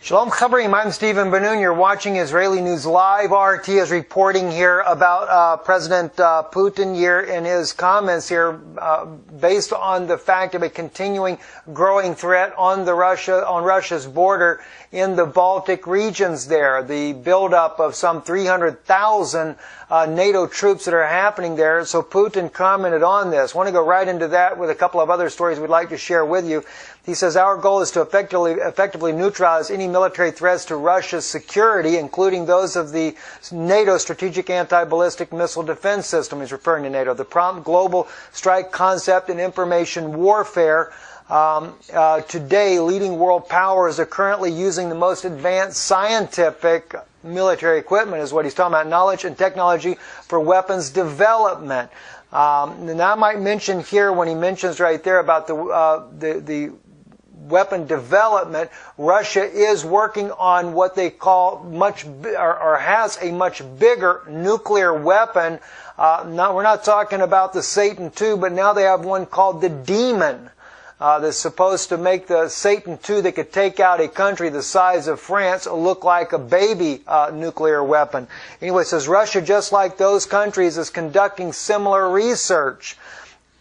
Shalom Chavrim, I'm Stephen Ben-Nun. You're watching Israeli News Live. RT is reporting here about President Putin here in his comments here based on the fact of a continuing growing threat on Russia's border in the Baltic regions there. The buildup of some 300,000 NATO troops that are happening there. So Putin commented on this. I want to go right into that with a couple of other stories we'd like to share with you. He says, our goal is to effectively neutralize any military threats to Russia's security, including those of the NATO Strategic Anti-Ballistic Missile Defense System. He's referring to NATO. The prompt global strike concept in information warfare. Today, leading world powers are currently using the most advanced scientific military equipment, is what he's talking about, knowledge and technology for weapons development. And I might mention here, when he mentions right there about the weapon development, Russia is working on what they call has a much bigger nuclear weapon. We're not talking about the Satan II, but now they have one called the Demon. That's supposed to make the Satan II that could take out a country the size of France look like a baby nuclear weapon. Anyway, it says Russia, just like those countries, is conducting similar research.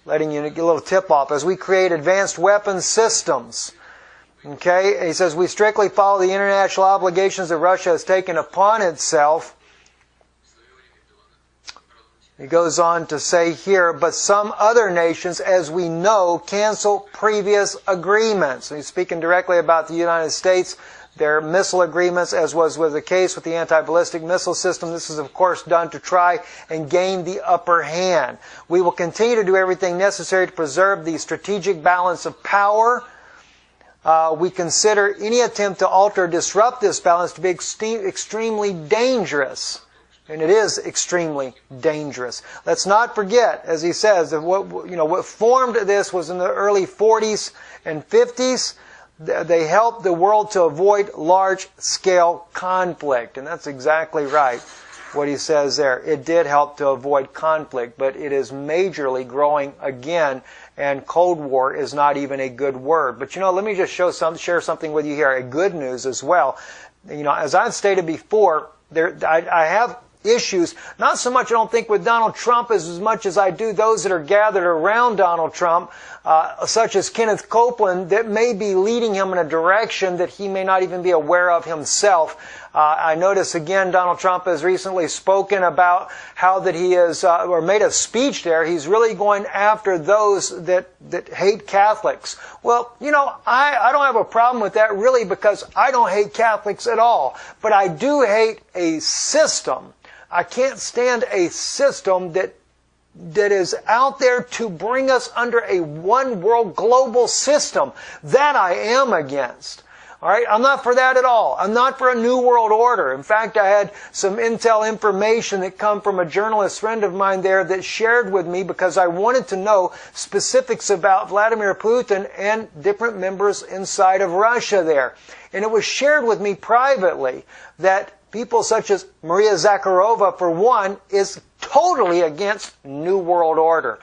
Letting you get a little tip off as we create advanced weapons systems. Okay, and he says we strictly follow the international obligations that Russia has taken upon itself. He goes on to say here, but some other nations, as we know, cancel previous agreements. And he's speaking directly about the United States, their missile agreements, as was the case with the anti-ballistic missile system. This is, of course, done to try and gain the upper hand. We will continue to do everything necessary to preserve the strategic balance of power. We consider any attempt to alter or disrupt this balance to be extremely dangerous. And it is extremely dangerous. Let's not forget, as he says, that what formed this was in the early 40s and 50s. They helped the world to avoid large-scale conflict. And that's exactly right, what he says there. It did help to avoid conflict, but it is majorly growing again, and Cold War is not even a good word. But let me just share something with you here, a good news as well. As I've stated before, I have issues, not so much I don't think with Donald Trump as much as I do those that are gathered around Donald Trump, such as Kenneth Copeland, that may be leading him in a direction that he may not even be aware of himself. I notice again Donald Trump has recently spoken about how that he is, or made a speech there, he's really going after those that hate Catholics. Well, I don't have a problem with that really, because I don't hate Catholics at all. But I do hate a system. I can't stand a system that is out there to bring us under a one world global system. That I am against. All right, I'm not for that at all. I'm not for a new world order. In fact, I had some intel information that come from a journalist friend of mine there that shared with me, because I wanted to know specifics about Vladimir Putin and different members inside of Russia there. And it was shared with me privately that people such as Maria Zakharova, for one, is totally against New World Order.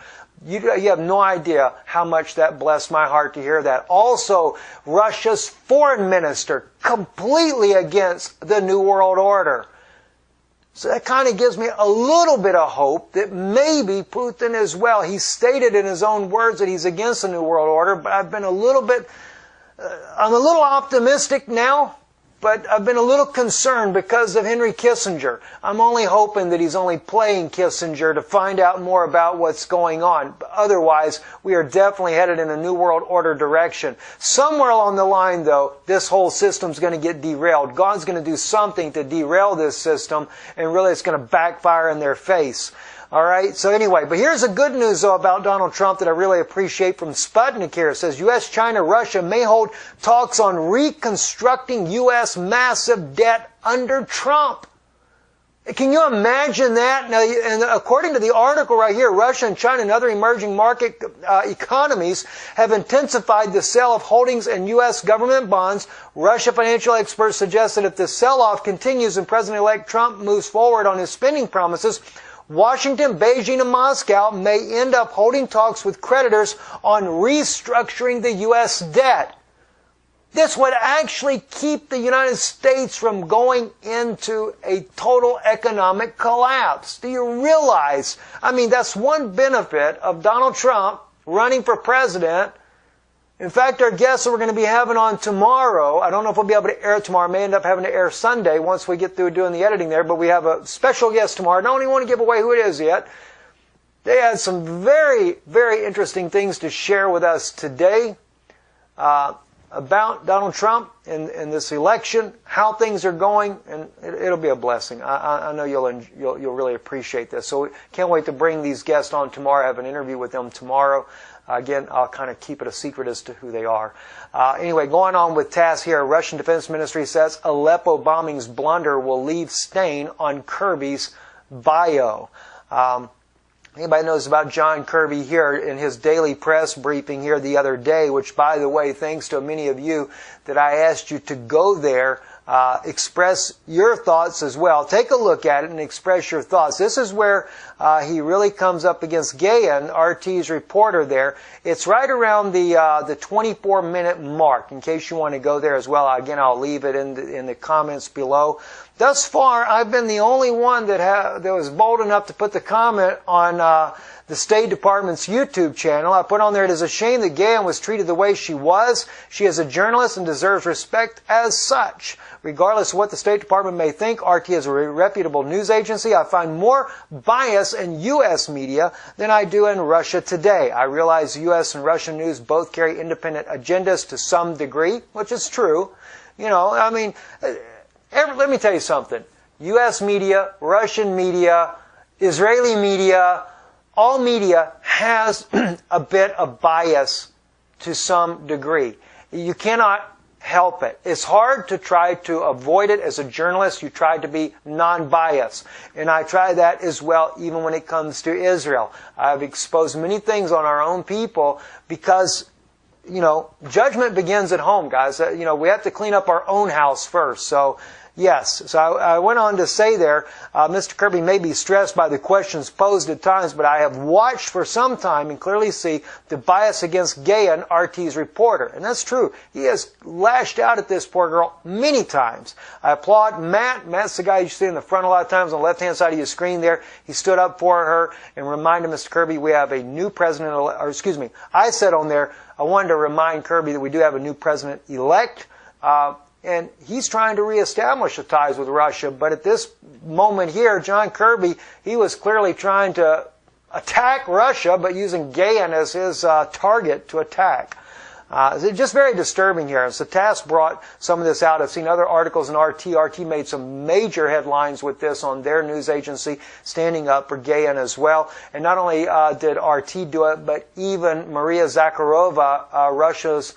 You have no idea how much that blessed my heart to hear that. Also, Russia's foreign minister, completely against the New World Order. So that kind of gives me a little bit of hope that maybe Putin as well. He stated in his own words that he's against the New World Order, but I've been I'm a little optimistic now. But I've been a little concerned because of Henry Kissinger. I'm only hoping that he's only playing Kissinger to find out more about what's going on. Otherwise, we are definitely headed in a New World Order direction. Somewhere along the line, though, this whole system's going to get derailed. God's going to do something to derail this system, and really it's going to backfire in their face. All right, so anyway, but here's the good news, though, about Donald Trump that I really appreciate from Sputnik here. It says, U.S., China, Russia may hold talks on reconstructing U.S. massive debt under Trump. Can you imagine that? Now, and according to the article right here, Russia and China and other emerging market economies have intensified the sale of holdings in U.S. government bonds. Russia financial experts suggest that if the sell-off continues and President-elect Trump moves forward on his spending promises, Washington, Beijing, and Moscow may end up holding talks with creditors on restructuring the U.S. debt. This would actually keep the United States from going into a total economic collapse. Do you realize? I mean, that's one benefit of Donald Trump running for president. In fact, our guests that we're going to be having on tomorrow, I don't know if we'll be able to air it tomorrow. I may end up having to air Sunday once we get through doing the editing there, but we have a special guest tomorrow. I don't even want to give away who it is yet. They had some very, very interesting things to share with us today about Donald Trump and this election, how things are going, and it'll be a blessing. I know you'll really appreciate this. So can't wait to bring these guests on tomorrow. I have an interview with them tomorrow. Again, I'll kind of keep it a secret as to who they are. Anyway, going on with TASS here, Russian Defense Ministry says Aleppo bombing's blunder will leave stain on Kirby's bio. Anybody knows about John Kirby here in his daily press briefing here the other day, which, by the way, thanks to many of you that I asked you to go there, express your thoughts as well. Take a look at it and express your thoughts. This is where he really comes up against Gayan, RT's reporter there. It's right around the 24-minute mark, in case you want to go there as well. Again, I'll leave it in the comments below. Thus far, I've been the only one that was bold enough to put the comment on the State Department's YouTube channel. I put on there, it is a shame that Gayan was treated the way she was. She is a journalist and deserves respect as such. Regardless of what the State Department may think, RT is a reputable news agency. I find more bias in U.S. media than I do in Russia today. I realize U.S. and Russian news both carry independent agendas to some degree, which is true. You know, I mean, let me tell you something. U.S. media, Russian media, Israeli media, all media has a bit of bias to some degree. You cannot help it. It's hard to try to avoid it. As a journalist, you try to be non-biased. And I try that as well even when it comes to Israel. I've exposed many things on our own people because, you know, judgment begins at home, guys. You know, we have to clean up our own house first. So, yes. So I went on to say there, Mr. Kirby may be stressed by the questions posed at times, but I have watched for some time and clearly see the bias against Gayan, RT's reporter. And that's true. He has lashed out at this poor girl many times. I applaud Matt. Matt's the guy you see in the front a lot of times on the left-hand side of your screen there. He stood up for her and reminded Mr. Kirby we have a new president, or excuse me, I said on there, I wanted to remind Kirby that we do have a new president-elect. And he's trying to reestablish the ties with Russia. But at this moment here, John Kirby, he was clearly trying to attack Russia, but using Gayan as his target to attack. It's just very disturbing here. So TASS brought some of this out. I've seen other articles in RT. RT made some major headlines with this on their news agency, standing up for Gayan as well. And not only did RT do it, but even Maria Zakharova, Russia's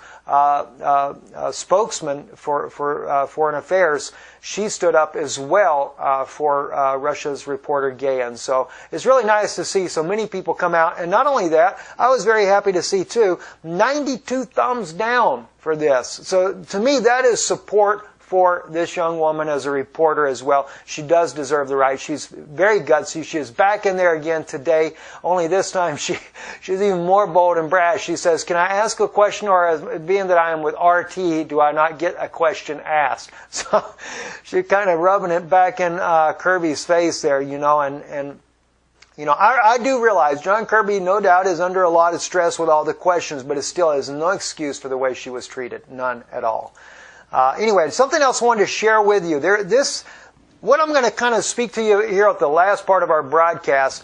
spokesman for foreign affairs, she stood up as well for Russia's reporter Gayan. So it's really nice to see so many people come out. And not only that, I was very happy to see, too, 92 thumbs down for this. So to me, that is support for this young woman as a reporter as well. She does deserve the right. She's very gutsy. She is back in there again today. Only this time she's even more bold and brash. She says, can I ask a question, or being that I am with RT, do I not get a question asked? So she's kind of rubbing it back in Kirby's face there, you know, and you know, I do realize John Kirby, no doubt, is under a lot of stress with all the questions, but it still is no excuse for the way she was treated. None at all. Anyway, something else I wanted to share with you. What I'm going to kind of speak to you here at the last part of our broadcast,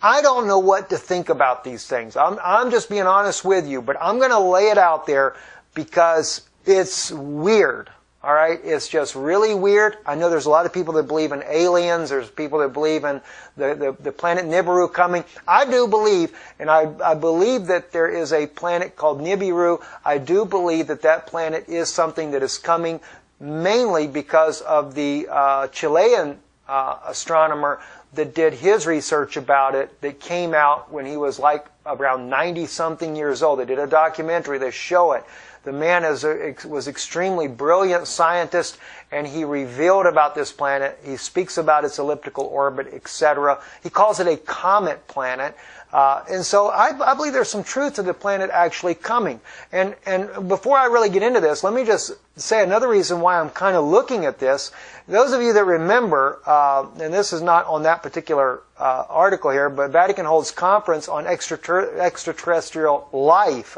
I don't know what to think about these things. I'm just being honest with you, but I'm going to lay it out there because it's weird. All right, it's just really weird. I know there's a lot of people that believe in aliens. There's people that believe in the planet Nibiru coming. I do believe, and I believe that there is a planet called Nibiru. I do believe that planet is something that is coming mainly because of the Chilean astronomer that did his research about it, that came out when he was like around 90-something years old. They did a documentary. They show it. The man was extremely brilliant scientist, and he revealed about this planet. He speaks about its elliptical orbit, etc. He calls it a comet planet. And so I believe there's some truth to the planet actually coming. And before I really get into this, let me just say another reason why I'm kind of looking at this. Those of you that remember, and this is not on that particular article here, but Vatican holds conference on extraterrestrial life,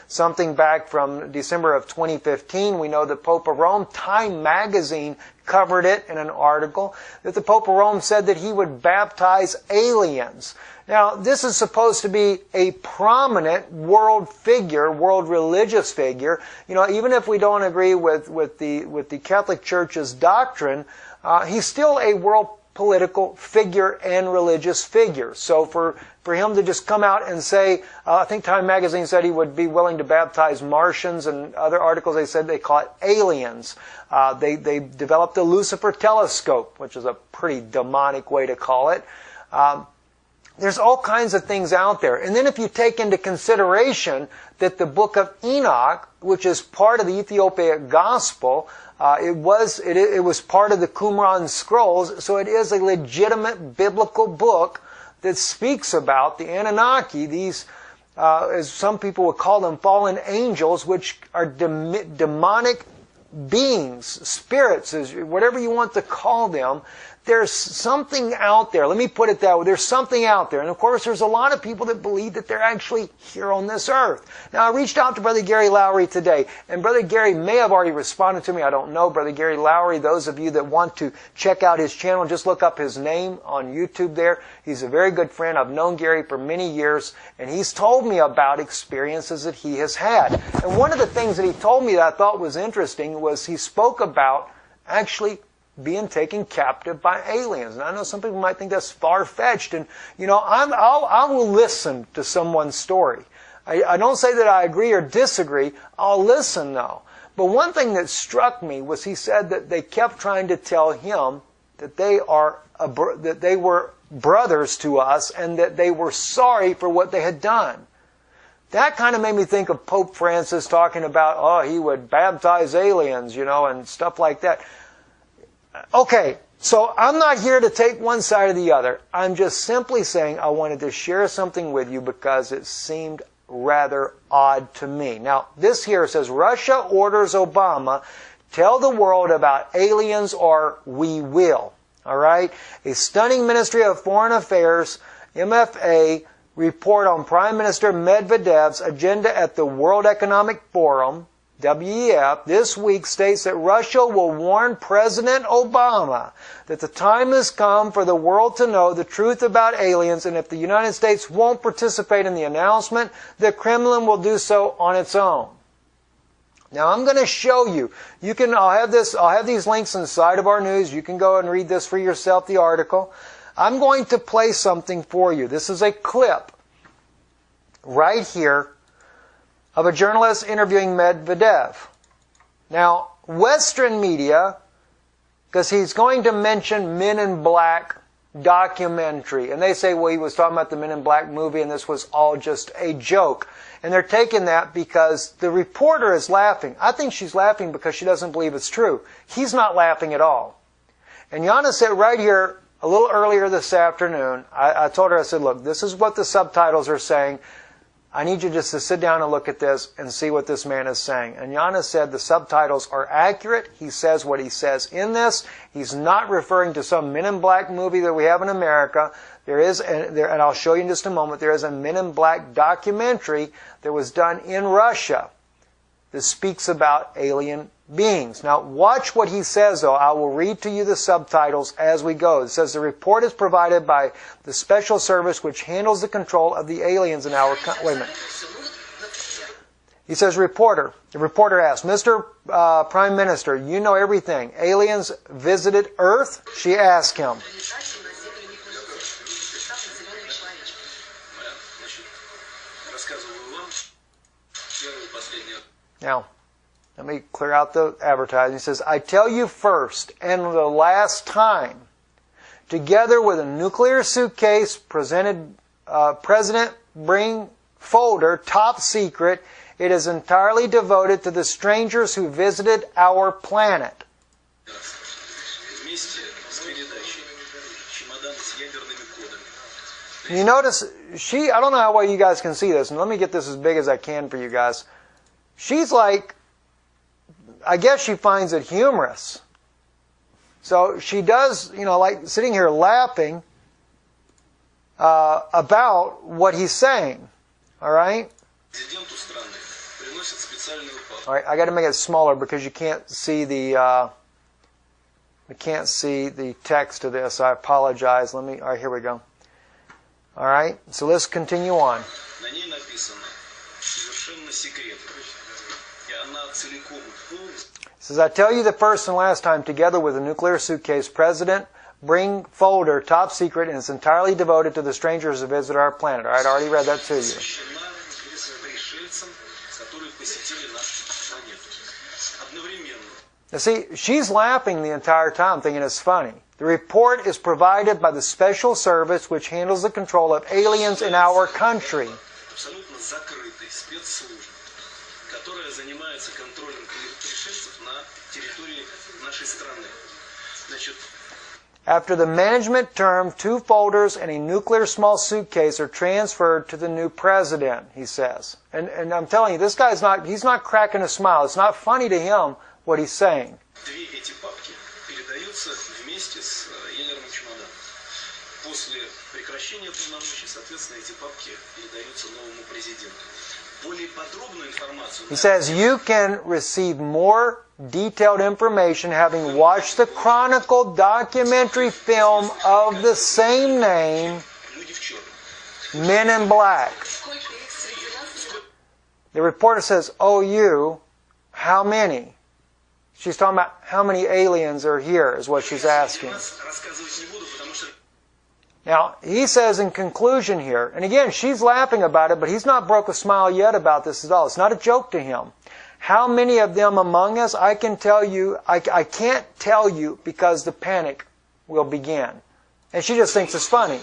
something back from December of 2015. We know the Pope of Rome, Time magazine covered it in an article, that the Pope of Rome said that he would baptize aliens. Now, this is supposed to be a prominent world figure, world religious figure. You know, even if we don't agree with the Catholic Church's doctrine, he's still a world political figure and religious figure. So for him to just come out and say, I think Time magazine said he would be willing to baptize Martians, and other articles they said they call it aliens. They developed the Lucifer telescope, which is a pretty demonic way to call it. There's all kinds of things out there. And then if you take into consideration that the book of Enoch, which is part of the Ethiopic gospel, it was part of the Qumran scrolls, so it is a legitimate biblical book that speaks about the Anunnaki, these, as some people would call them, fallen angels, which are demonic beings, spirits, whatever you want to call them. There's something out there. Let me put it that way. There's something out there. And of course, there's a lot of people that believe that they're actually here on this earth. Now, I reached out to Brother Gary Lowry today, and Brother Gary may have already responded to me. I don't know. Brother Gary Lowry, those of you that want to check out his channel, just look up his name on YouTube there. He's a very good friend. I've known Gary for many years, and he's told me about experiences that he has had. And one of the things that he told me that I thought was interesting was he spoke about actually being taken captive by aliens. And I know some people might think that's far-fetched. And, you know, I will listen to someone's story. I don't say that I agree or disagree. I'll listen, though. But one thing that struck me was he said that they kept trying to tell him that they were brothers to us and that they were sorry for what they had done. That kind of made me think of Pope Francis talking about, oh, he would baptize aliens, you know, and stuff like that. Okay, so I'm not here to take one side or the other. I'm just simply saying I wanted to share something with you because it seemed rather odd to me. Now, this here says, Russia orders Obama, tell the world about aliens or we will. All right? A stunning Ministry of Foreign Affairs, MFA, report on Prime Minister Medvedev's agenda at the World Economic Forum, WEF, this week states that Russia will warn President Obama that the time has come for the world to know the truth about aliens, and if the United States won't participate in the announcement, the Kremlin will do so on its own. Now I'm going to show you. I'll have these links inside of our news. You can go and read this for yourself, the article. I'm going to play something for you. This is a clip right here of a journalist interviewing Medvedev. Now, Western media, because he's going to mention Men in Black documentary, and they say, well, he was talking about the Men in Black movie and this was all just a joke. And they're taking that because the reporter is laughing. I think she's laughing because she doesn't believe it's true. He's not laughing at all. And Yana said right here, a little earlier this afternoon, I told her, I said, look, this is what the subtitles are saying. I need you just to sit down and look at this and see what this man is saying. And Yana said the subtitles are accurate. He says what he says in this. He's not referring to some Men in Black movie that we have in America. And I'll show you in just a moment, there is a Men in Black documentary that was done in Russia that speaks about alien beings. Now, watch what he says, though. I will read to you the subtitles as we go. It says, the report is provided by the special service which handles the control of the aliens in our country. Wait a minute. He says, the reporter asked, Mr. Prime Minister, you know everything. Aliens visited Earth? She asked him. Now, let me clear out the advertising. He says, I tell you first and the last time, together with a nuclear suitcase, President Bring folder, top secret, it is entirely devoted to the strangers who visited our planet. You notice, I don't know how well you guys can see this, and let me get this as big as I can for you guys. She's like, I guess she finds it humorous. So she does, like sitting here laughing about what he's saying. All right? All right, I got to make it smaller because you can't see the text of this. I apologize. All right, here we go. All right, so let's continue on. It says, I tell you the first and last time, together with a nuclear suitcase, President, bring folder, top secret, and it's entirely devoted to the strangers who visit our planet. All right, I already read that to you. Now see, she's laughing the entire time, thinking it's funny. The report is provided by the special service which handles the control of aliens in our country. After the management term, 2 folders and a nuclear small suitcase are transferred to the new president, he says. And I'm telling you, this guy's he's not cracking a smile. It's not funny to him what he's saying. He says, you can receive more detailed information having watched the Chronicle documentary film of the same name, Men in Black. The reporter says, oh, you, how many? She's talking about how many aliens are here is what she's asking. Now, he says in conclusion here, and again, she's laughing about it, but he's not broke a smile yet about this at all. It's not a joke to him. How many of them among us, I can tell you, I can't tell you because the panic will begin. And she just thinks it's funny.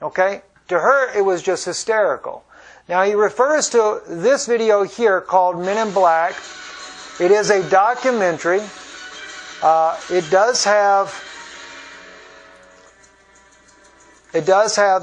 Okay? To her, it was just hysterical. Now, he refers to this video here called Men in Black. It is a documentary. It does have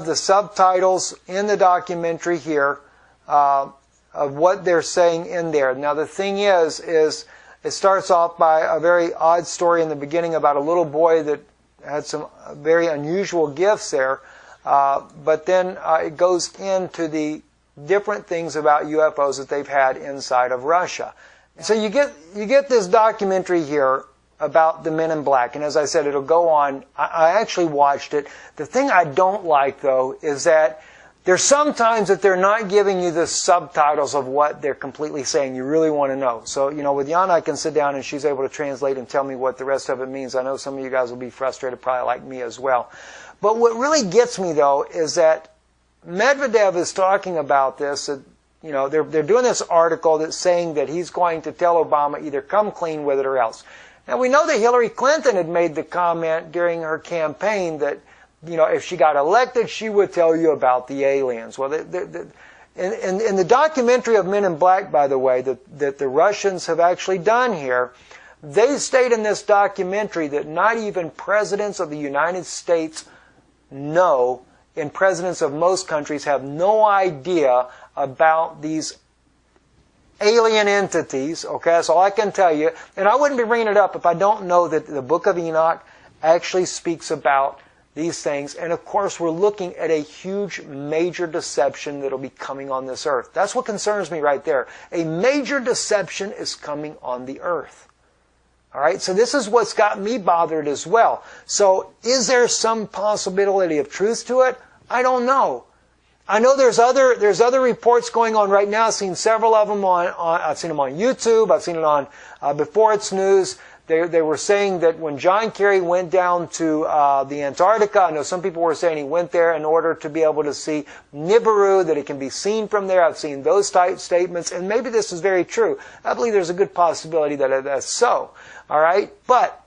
the subtitles in the documentary here of what they're saying in there. Now the thing is it starts off by a very odd story in the beginning about a little boy that had some very unusual gifts there, but then it goes into the different things about UFOs that they've had inside of Russia. So you get this documentary here about the Men in Black, and as I said, it'll go on. I actually watched it. The thing I don't like, though, is that there's sometimes that they're not giving you the subtitles of what they're completely saying. You really want to know. So, with Yana, I can sit down and she's able to translate and tell me what the rest of it means. I know some of you guys will be frustrated, probably like me as well. But what really gets me, though, is that Medvedev is talking about this. They're doing this article that's saying that he's going to tell Obama either come clean with it or else. Now, we know that Hillary Clinton had made the comment during her campaign that, if she got elected, she would tell you about the aliens. Well, in the documentary of Men in Black, by the way, that the Russians have actually done here, they state in this documentary that not even presidents of the United States know, and presidents of most countries have no idea about these alien entities. Okay, that's all I can tell you. And I wouldn't be bringing it up if I don't know that the Book of Enoch actually speaks about these things. And of course, we're looking at a huge, major deception that'll be coming on this earth. That's what concerns me right there. A major deception is coming on the earth. All right, so this is what's got me bothered as well. So is there some possibility of truth to it? I don't know. I know there's other reports going on right now. I've seen several of them I've seen them on YouTube. I've seen it on Before It's News. They were saying that when John Kerry went down to the Antarctica, I know some people were saying he went there in order to be able to see Nibiru, that it can be seen from there. I've seen those type statements, and maybe this is very true. I believe there's a good possibility that that's so. All right, but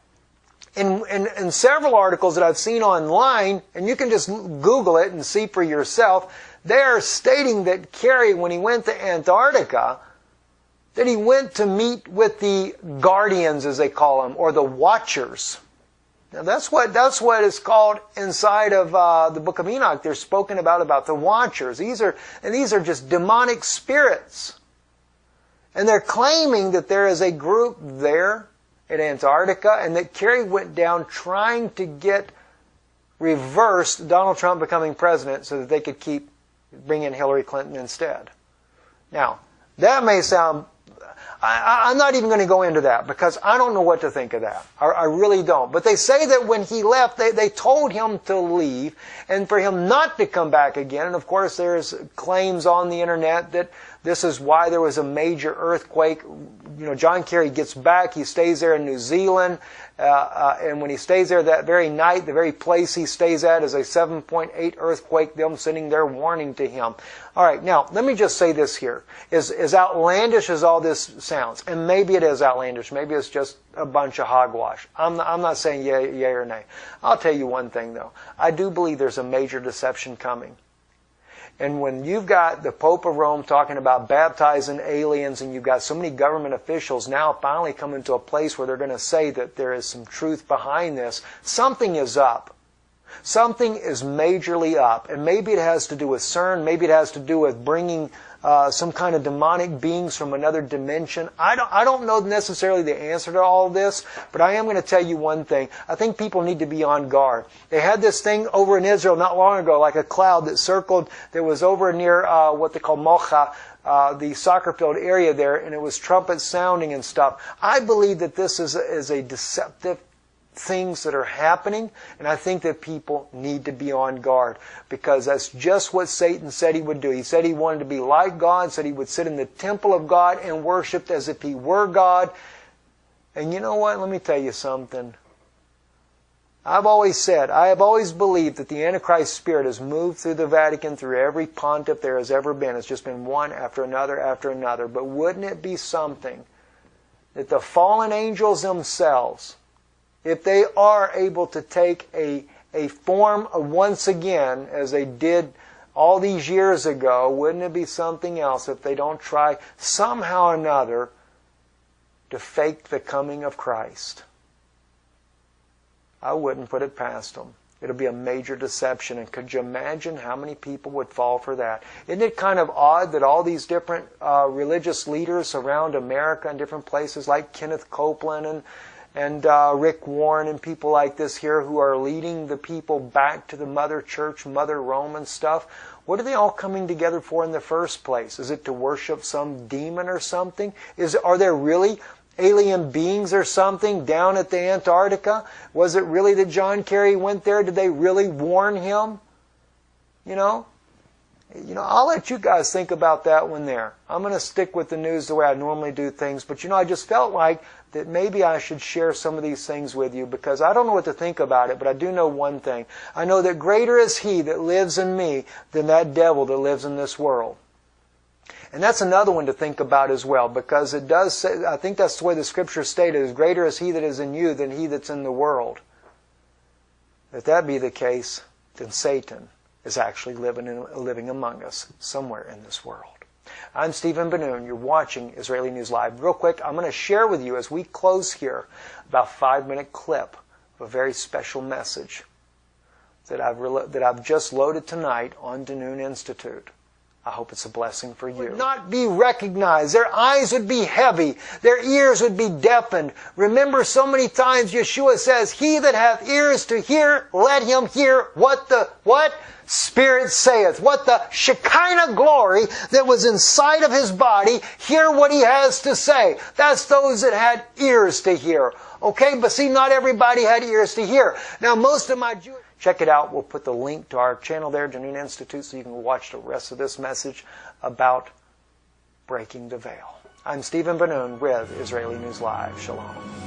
in several articles that I've seen online, and you can just Google it and see for yourself, they are stating that Kerry, when he went to Antarctica, that he went to meet with the guardians, as they call them, or the watchers. Now that's what is called inside of the book of Enoch. They're spoken about the Watchers. These are just demonic spirits. And they're claiming that there is a group there in Antarctica and that Kerry went down trying to get reversed Donald Trump becoming president so that they could bring in Hillary Clinton instead. Now, that may sound... I'm not even going to go into that because I don't know what to think of that. I really don't. But they say that when he left, they told him to leave and for him not to come back again. And of course, there's claims on the internet that this is why there was a major earthquake. You know, John Kerry gets back. He stays there in New Zealand. And when he stays there that very night, the very place he stays at is a 7.8 earthquake, them sitting there warning to him. All right, now, let me just say this here. As outlandish as all this sounds, and maybe it is outlandish, maybe it's just a bunch of hogwash. I'm not saying yay or nay. I'll tell you one thing, though. I do believe there's a major deception coming. And when you've got the Pope of Rome talking about baptizing aliens and you've got so many government officials now finally coming to a place where they're going to say that there is some truth behind this, something is up. Something is majorly up. And maybe it has to do with CERN. Maybe it has to do with bringing some kind of demonic beings from another dimension. I don't know necessarily the answer to all of this, but I am going to tell you one thing. I think people need to be on guard. They had this thing over in Israel not long ago, like a cloud that circled, that was over near what they call Mocha, the soccer field area there, and it was trumpets sounding and stuff. I believe that this is a deceptive things that are happening, and I think that people need to be on guard because that's just what Satan said he would do. He said he wanted to be like God, said he would sit in the temple of God and worship as if he were God. And you know what? Let me tell you something. I have always believed that the Antichrist spirit has moved through the Vatican, through every pontiff there has ever been. It's just been one after another after another. But wouldn't it be something that the fallen angels themselves, if they are able to take a form of once again, as they did all these years ago, wouldn't it be something else if they don't try somehow or another to fake the coming of Christ? I wouldn't put it past them. It'll be a major deception. And could you imagine how many people would fall for that? Isn't it kind of odd that all these different religious leaders around America and different places like Kenneth Copeland and Rick Warren and people like this here who are leading the people back to the Mother Church, Mother Rome and stuff, what are they all coming together for in the first place? Is it to worship some demon or something? Are there really alien beings or something down at the Antarctica? Was it really that John Kerry went there? Did they really warn him? You know, I'll let you guys think about that one there. I'm going to stick with the news the way I normally do things. But I just felt like that maybe I should share some of these things with you because I don't know what to think about it, but I do know one thing. I know that greater is He that lives in me than that devil that lives in this world. And that's another one to think about as well because it does say, I think that's the way the Scripture stated, is greater is He that is in you than he that's in the world. If that be the case, then Satan is actually living among us somewhere in this world. I'm Stephen Benoon. You're watching Israeli News Live. Real quick, I'm going to share with you as we close here about a 5-minute clip of a very special message that I've just loaded tonight on Danoon Institute. I hope it's a blessing for you. Would not be recognized. Their eyes would be heavy. Their ears would be deafened. Remember, so many times Yeshua says, "He that hath ears to hear, let him hear what the Spirit saith." What the Shekinah glory that was inside of His body, hear what He has to say. That's those that had ears to hear. Okay, but see, not everybody had ears to hear. Now, most of my Jewish... Check it out. We'll put the link to our channel there, Danoon Institute, so you can watch the rest of this message about breaking the veil. I'm Stephen Benoon with Israeli News Live. Shalom.